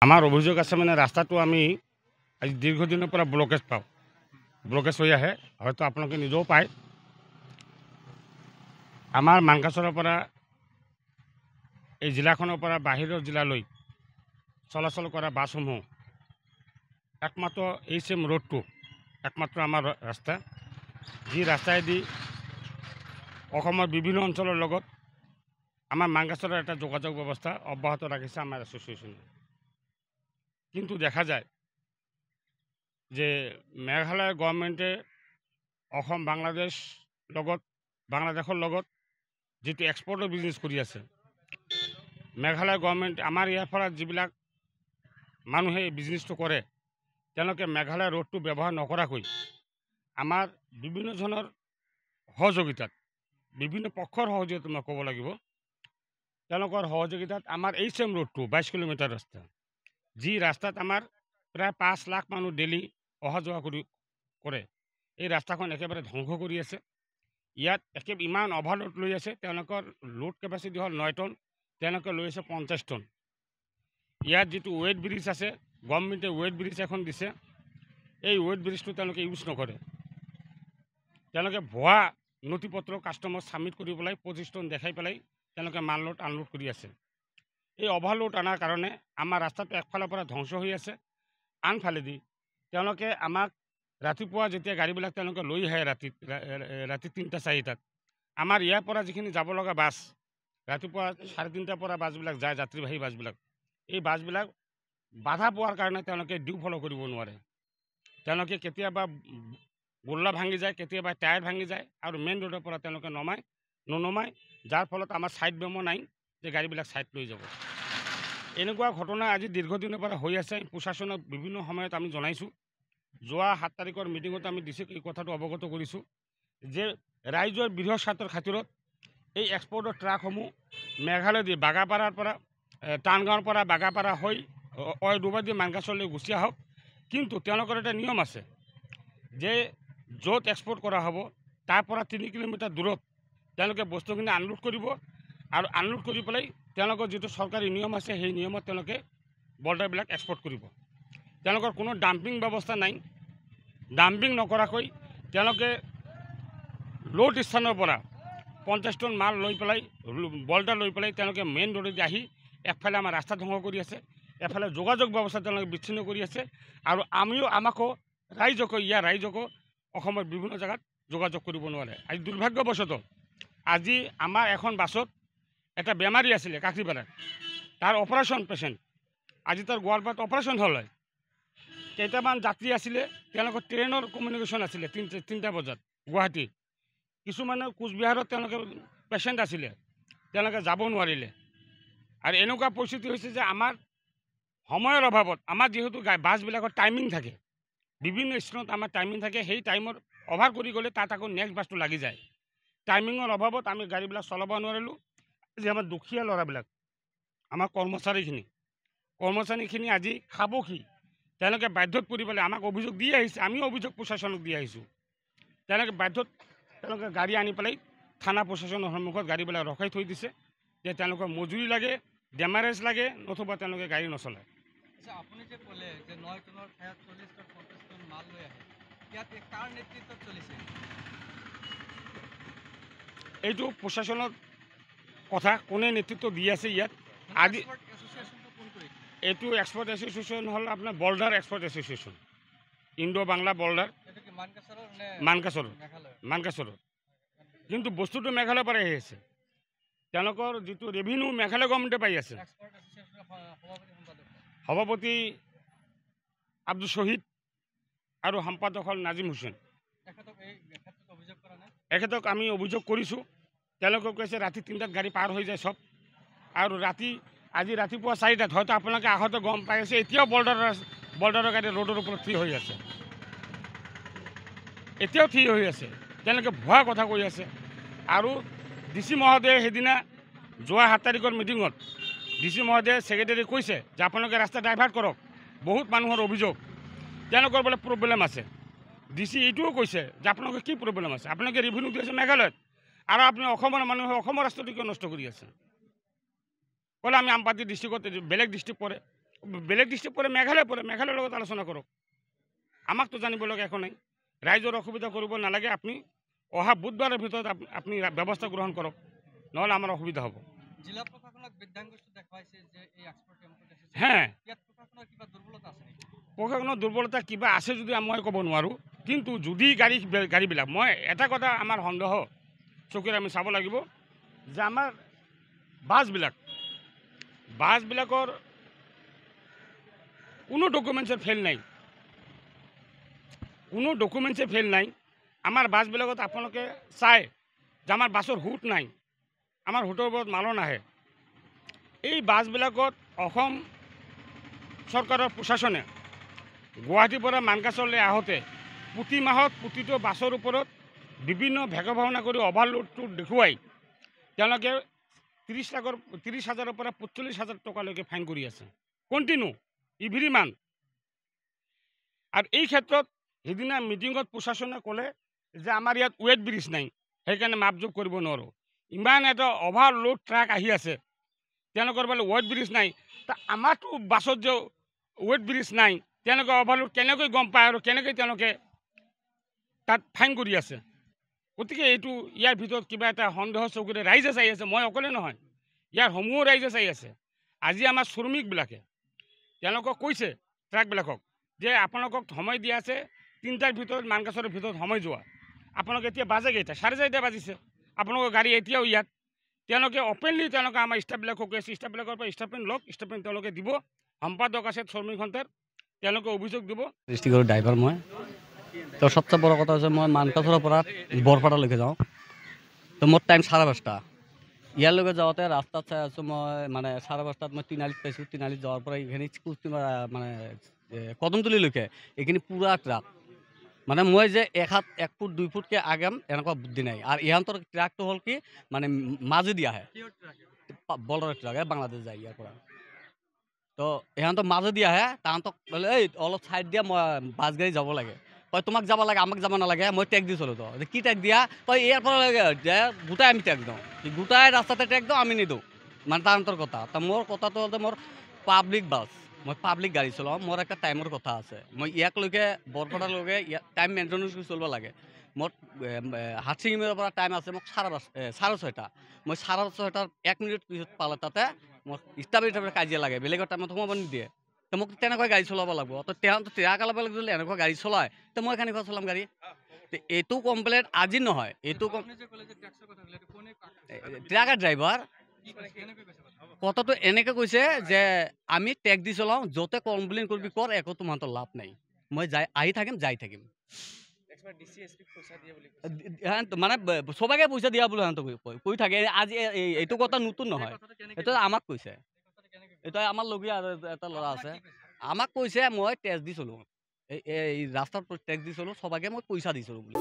আমাৰ অভিযোগ আছে মানে ৰাস্তাটো আমি আজ দীৰ্ঘদিনেৰ পৰা ব্লকেজ পাওঁ, ব্লকেজ হৈ আহে। হয়তো আপোনালোকে নিজেও পায়। আমাৰ মানকাছৰৰ পৰা এই জিলাখনৰ পৰা বাহিৰৰ জিলালৈ চলাচল কৰা বাছসমূহ একমাত্ৰ HM ৰোডটো একমাত্ৰ আমাৰ ৰাস্তা, যি ৰাস্তাইদি অসমৰ বিভিন্ন অঞ্চলৰ লগত আমাৰ মানকাছৰৰ এটা যোগাযোগ ব্যৱস্থা অব্যাহত ৰাখিছে আমাৰ এছ'চিয়েশ্যনে। কিন্তু দেখা যায় যে মেঘালয় গভৰ্ণমেণ্টে অসম বাংলাদেশৰ লগত যিটো এক্সপৰ্টৰ বিজনেছ কৰি আছে, মেঘালয় গভৰ্ণমেণ্ট আমাৰ ইয়াৰ পৰা যিবিলাক মানুহে বিজনেছটো কৰে তেওঁলোকে মেঘালয় ৰোডটো ব্যৱহাৰ নকৰাকৈ আমাৰ বিভিন্ন জনৰ সহযোগিতাত, বিভিন্ন পক্ষৰ সহযোগিতাত মই ক'ব লাগিব, তেওঁলোকৰ সহযোগিতাত আমাৰ HM ৰোডটো 22 কিলোমিটাৰ ৰাস্তা, যি ৰাস্তাত আমাৰ প্ৰায় 5 লাখ মানুহ ডেইলি অহা যোৱা কৰে, এই ৰাস্তাখন একেবাৰে ধ্বংস কৰি আছে। ইয়াত ইমান অভাৰলোড লৈ আছে, তেওঁলোকৰ লোড কেপাচিটি হ'ল 9 টন, তেওঁলোকে লৈ আছে 50 টন। ইয়াত যিটো ৱেট ব্ৰিজ আছে, গভৰ্ণমেণ্টে ৱেট ব্ৰিজ এখন দিছে, এই ৱেট ব্ৰিজটো তেওঁলোকে ইউজ নকৰে। তেওঁলোকে ভুৱা নথি পত্ৰ কাষ্টমাৰ ছাবমিট কৰি পেলাই 25 টন দেখাই পেলাই তেওঁলোকে মাল লোড আনলোড কৰি আছে। এই অভাৰলোড অনাৰ কাৰণে আমাৰ ৰাস্তাটো একফালৰ পৰা ধ্বংস হৈ আছে, আনফালেদি তেওঁলোকে আমাক ৰাতিপুৱা যেতিয়া গাড়ীবিলাক তেওঁলোকে লৈ আহে ৰাতি 3টা-4টাত, আমাৰ ইয়াৰ পৰা যিখিনি যাব লগা বাছ ৰাতিপুৱা 3:30টাৰ পৰা বাছবিলাক যায়, যাত্ৰীবাহী বাছবিলাক, এই বাছবিলাক বাধা পোৱাৰ কাৰণে তেওঁলোকে ডিউ ফ'ল' কৰিব নোৱাৰে। তেওঁলোকে কেতিয়াবা গোল্লা ভাঙি যায়, কেতিয়াবা টায়াৰ ভাঙি যায় আৰু মেইন ৰোডৰ পৰা তেওঁলোকে ননমায়, যাৰ ফলত আমাৰ ছাইড মেমো নাই যে গাড়ীবিলাক ছাইড লৈ যাব। এনেকুৱা ঘটনা আজি দীৰ্ঘদিনৰ পৰা হৈ আছে। প্ৰশাসনক বিভিন্ন সময়ত আমি জনাইছোঁ। যোৱা 7 তাৰিখৰ মিটিঙত আমি ডিচিক এই কথাটো অৱগত কৰিছোঁ যে ৰাইজৰ বৃহৎ স্বাৰ্থৰ খাতিৰত এই এক্সপৰ্টৰ ট্ৰাকসমূহ মেঘালয়দি বাগাপাৰাৰ পৰা টানগাঁৱৰ পৰা বাগাপাৰা হৈ দুবাদি মানকাছৰলৈ গুচি আহক। কিন্তু তেওঁলোকৰ এটা নিয়ম আছে যে য'ত এক্সপৰ্ট কৰা হ'ব তাৰ পৰা 3 কিলোমিটাৰ দূৰত তেওঁলোকে বস্তুখিনি আনলোড কৰিব আৰু আনলোড কৰি পেলাই তেওঁলোকৰ যিটো চৰকাৰী নিয়ম আছে সেই নিয়মত তেওঁলোকে বল্ডাৰবিলাক এক্সপৰ্ট কৰিব। তেওঁলোকৰ কোনো ডাম্পিং ব্যৱস্থা নাই। ডাম্পিং নকৰাকৈ তেওঁলোকে লোড স্থানৰ পৰা 50 টন মাল লৈ পেলাই বল্ডাৰ লৈ পেলাই তেওঁলোকে মেইন ৰোডেদি আহি একফালে আমাৰ ৰাস্তা ধ্বংস কৰি আছে, এফালে যোগাযোগ ব্যৱস্থা তেওঁলোকে বিচ্ছিন্ন কৰি আছে। আৰু আমাকো ৰাইজকো অসমৰ বিভিন্ন জেগাত যোগাযোগ কৰিব নোৱাৰে। আজি দুৰ্ভাগ্যবশতঃ আজি আমাৰ এখন বাছত এটা বেমাৰী আছিলে কাকৰিপাৰাত, তাৰ অপাৰেশ্যন পেচেণ্ট, আজি তাৰ গোৱালপাৰাত অপাৰেশ্যন হ'ল। কেইটামান যাত্ৰী আছিলে, তেওঁলোকৰ ট্ৰেইনৰ কমিউনিকেশ্যন আছিলে 3টা বজাত গুৱাহাটী, কিছুমানৰ কোচবিহাৰত তেওঁলোকে পেচেণ্ট আছিলে, তেওঁলোকে যাব নোৱাৰিলে। আৰু এনেকুৱা পৰিস্থিতি হৈছে যে আমাৰ সময়ৰ অভাৱত, আমাৰ যিহেতু বাছবিলাকৰ টাইমিং থাকে, বিভিন্ন ষ্টেচনত আমাৰ টাইমিং থাকে, সেই টাইমৰ অভাৰ কৰি গ'লে তাত আকৌ নেক্সট বাছটো লাগি যায়। টাইমিঙৰ অভাৱত আমি গাড়ীবিলাক চলাব নোৱাৰিলোঁ। আজি আমাৰ দুখীয়া ল'ৰাবিলাক, আমাৰ কৰ্মচাৰীখিনি আজি খাব কি? তেওঁলোকে বাধ্যত পৰি পেলাই আমাক অভিযোগ দি আহিছে, আমিও অভিযোগ প্ৰশাসনক দি আহিছোঁ। তেওঁলোকে বাধ্যত গাড়ী আনি পেলাই থানা প্ৰশাসনৰ সন্মুখত গাড়ীবিলাক ৰখাই থৈ দিছে যে তেওঁলোকৰ মজুৰি লাগে, ডেমাৰেজ লাগে, নতুবা তেওঁলোকে গাড়ী নচলায়। আপুনি যে ক'লে যে 9 টনৰ ঠাইত 40 টন 50 টন মাল লৈ আহে, ইয়াত কাৰ নেতৃত্বত চলিছে? এইটো প্ৰশাসনৰ কথা, কোনে নেতৃত্ব দি আছে ইয়াত। আজি এইটো এক্সপৰ্ট এছ'চিয়েশ্যন হ'ল আপোনাৰ builder expert association, Indo Bangla builder, মানকাছৰৰ। কিন্তু বস্তুটো মেঘালয়ৰ পৰাই আহি আছে। তেওঁলোকৰ যিটো ৰেভিনিউ মেঘালয় গভৰ্ণমেণ্টে পাই আছে। সভাপতি আব্দুল শহীদ আৰু সম্পাদক হ'ল নাজিম হুছেইন। এখেতক আমি অভিযোগ কৰিছোঁ। তেওঁলোকে কৈছে ৰাতি 3টাত গাড়ী পাৰ হৈ যায় চব, আৰু আজি ৰাতিপুৱা 4টাত, হয়তো আপোনালোকে আহোঁতে গম পাই আছে, এতিয়াও বল্ডাৰৰ গাড়ী ৰোডৰ ওপৰত থিয় হৈ আছে, এতিয়াও থিয় হৈ আছে। তেওঁলোকে ভুৱা কথা কৈ আছে। আৰু DC মহোদয়ে সেইদিনা যোৱা 7 তাৰিখৰ মিটিঙত DC মহোদয়ে ছেক্ৰেটাৰী কৈছে যে আপোনালোকে ৰাস্তা ডাইভাৰ্ট কৰক, বহুত মানুহৰ অভিযোগ তেওঁলোকৰ বোলে প্ৰব্লেম আছে। DC এইটোও কৈছে যে আপোনালোকৰ কি প্ৰব্লেম আছে, আপোনালোকে ৰেভিনিউ দি আছে মেঘালয়ত, আৰু আপুনি অসমৰ মানুহে অসমৰ ৰাস্তাটো কিয় নষ্ট কৰি আছে? ক'লে আমি আমপাতি ডিষ্ট্ৰিক্টত বেলেগ ডিষ্ট্ৰিক্ট পৰে, বেলেগ ডিষ্ট্ৰিক্ট পৰে, মেঘালয় পৰে, মেঘালয়ৰ লগত আলোচনা কৰক। আমাকতো জানিব লগা একো নাই। ৰাইজৰ অসুবিধা কৰিব নালাগে। আপুনি অহা বুধবাৰৰ ভিতৰত আপুনি ব্যৱস্থা গ্ৰহণ কৰক, নহ'লে আমাৰ অসুবিধা হ'ব। জিলা প্ৰশাসনক বৃদ্ধাংগুষ্ঠ দেখুৱাইছে যে এই এক্সপৰ্ট টেম্পোত এসেছে। হে, ইয়াত প্ৰশাসনৰ কিবা দুৰ্বলতা আছে নেকি? প্ৰশাসনৰ দুৰ্বলতা কিবা আছে যদি মই ক'ব নোৱাৰোঁ, কিন্তু যদি গাড়ীবিলাক, মই এটা কথা আমাৰ সন্দেহ চকুৰে আমি চাব লাগিব যে আমাৰ বাছবিলাকৰ কোনো ডকুমেণ্টছৰ ফেইল নাই, কোনো ডকুমেণ্টছে ফেইল নাই। আমাৰ বাছবিলাকত আপোনালোকে চাই যে আমাৰ বাছৰ হুট নাই, আমাৰ হুটৰ ওপৰত মালো নাহে। এই বাছবিলাকত অসম চৰকাৰৰ প্ৰশাসনে গুৱাহাটীৰ পৰা মানকাছৰলৈ আহোঁতে প্ৰতি মাহত প্ৰতিটো বাছৰ ওপৰত বিভিন্ন ভেগভাওনা কৰি অভাৰলোডটো দেখুৱাই তেওঁলোকে 30,000ৰ পৰা 45,000 টকালৈকে ফাইন কৰি আছে, কণ্টিনিউ ইভৰি মান। আৰু এই ক্ষেত্ৰত সেইদিনা মিটিঙত প্ৰশাসনে ক'লে যে আমাৰ ইয়াত ৱেট ব্ৰিজ নাই, সেইকাৰণে মাপজোখ কৰিব নোৱাৰোঁ। ইমান এটা অভাৰলোড ট্ৰাক আহি আছে, তেওঁলোকৰ বোলে ৱেট ব্ৰিজ নাই। তা আমাৰতো বাছত যে ৱেট ব্ৰিজ নাই, তেওঁলোকে অভাৰলোড কেনেকৈ গম পায় আৰু কেনেকৈ তেওঁলোকে তাত ফাইন কৰি আছে? গতিকে এইটো ইয়াৰ ভিতৰত কিবা এটা সন্দেহ চকুৰে ৰাইজে চাই আছে, মই অকলে নহয়, ইয়াৰ সমূহ ৰাইজে চাই আছে। আজি আমাৰ শ্ৰমিকবিলাকে তেওঁলোকক কৈছে ট্ৰাকবিলাকক যে আপোনালোকক সময় দিয়া আছে 3টাৰ ভিতৰত, মানকাছৰৰ ভিতৰত সময় যোৱা। আপোনালোকে এতিয়া বাজে কেইটা? 4:30 বাজিছে, আপোনালোকৰ গাড়ী এতিয়াও ইয়াত। তেওঁলোকে অপেনলি তেওঁলোকে আমাৰ ষ্টাফবিলাকক কৈ আছে, ষ্টাফবিলাকৰ পৰা ষ্টাফমেণ্ট লওক, ষ্টাফমেণ্ট তেওঁলোকে দিব। সম্পাদক আছে শ্ৰমিক সন্থাৰ, তেওঁলোকে অভিযোগ দিব। ডিষ্ট্ৰিক্টৰ ড্ৰাইভাৰ মই। তো সবচেয়ে বড় কথা হৈছে মই মানকাছৰৰ পৰা বৰপাটালৈকে যাওঁ, তো মোৰ টাইম 5:30। ইয়ালৈকে যাওঁতে ৰাস্তাত চাই আছোঁ মই, মানে 5:30 মই তিনিআলিত পাইছোঁ। তিনিআলিত যোৱাৰ পৰা এইখিনি মানে কদমতলিলৈকে এইখিনি পূৰা ট্ৰাক। মানে মই যে 1 ফুট 2 ফুটকৈ আগাম এনেকুৱা বুদ্ধি নাই। আৰু ইহঁতৰ ট্ৰাকটো হ'ল কি, মানে মাজেদি আহে, কিহৰ ট্ৰাক? বলৰৰ ট্ৰাক, বাংলাদেশ যায় ইয়াৰ পৰা। তো ইহঁতৰ মাজেদি আহে, তাহাঁতক বোলে এই অলপ ছাইড দিয়া, মই বাছ গাড়ী যাব লাগে। কয় তোমাক যাব লাগে, আমাক যাব নালাগে, মই টেক্স দিছিলোঁ। তো কি টেক্স দিয়া? কয় ইয়াৰ পৰা লাগে যে গোটাই আমি টেক্স দিওঁ, গোটাই ৰাস্তাতে টেক্স দিওঁ, আমি নিদিওঁ। মানে তাহাঁতৰ কথা। তো মোৰ কথাটো হ'ল যে মোৰ পাব্লিক বাছ, মই পাব্লিক গাড়ী চলাওঁ, মোৰ একটা টাইমৰ কথা আছে। মই ইয়াকলৈকে বৰপেটালৈকে টাইম মেইনটেনেন্স কৰি চলিব লাগে। মোৰ হাতচিঙিৰ পৰা টাইম আছে মোক 6:30। মই 6:30 1 মিনিট পিছত পালে তাতে মোৰ ষ্টাফে কাজিয়া লাগে, বেলেগৰ টাইমত সোমাব নিদিয়ে। তো মোক তেনেকৈ গাড়ী চলাব লাগিব। তো তেওঁলোকে ট্ৰাক আলাবিলাক যদি এনেকুৱা গাড়ী চলায়, তো মই কেনেকৈ চলাম গাড়ী? তো এইটো কমপ্লেইন আজি নহয়, এইটো আপুনি যে ক'লে যে ট্যাক্সৰ কথা ক'লে, এইটো কোনে ট্ৰাকৰ ড্ৰাইভাৰ কি কৈছে? কেনেকৈ কৈছে কথাটো? কথাটো এনেকৈ কৈছে যে আমি টেক্স দি চলাওঁ, য'তে কমপ্লেইন কৰিবি কৰ, একো তোমাহঁতৰ লাভ নাই, মই আহি থাকিম, যাই থাকিম। মানে সবাকে পইচা দিয়া বুলি সিহঁতক কৈ থাকে। আজি এইটো কথা নতুন নহয়, কথাটো কেনেকৈ এইটো আমাক কৈছে। কথাটো কেনেকৈ কৈছে? এইটো আমাৰ লগীয়া আৰু এটা ল'ৰা আছে, আপোনাক কি কৈছে? আমাক কৈছে মই টেক্স দি চলোঁ, এই ৰাস্তাত টেক্স দি চলোঁ, সবাকে মই পইচা দি চলোঁ বুলি।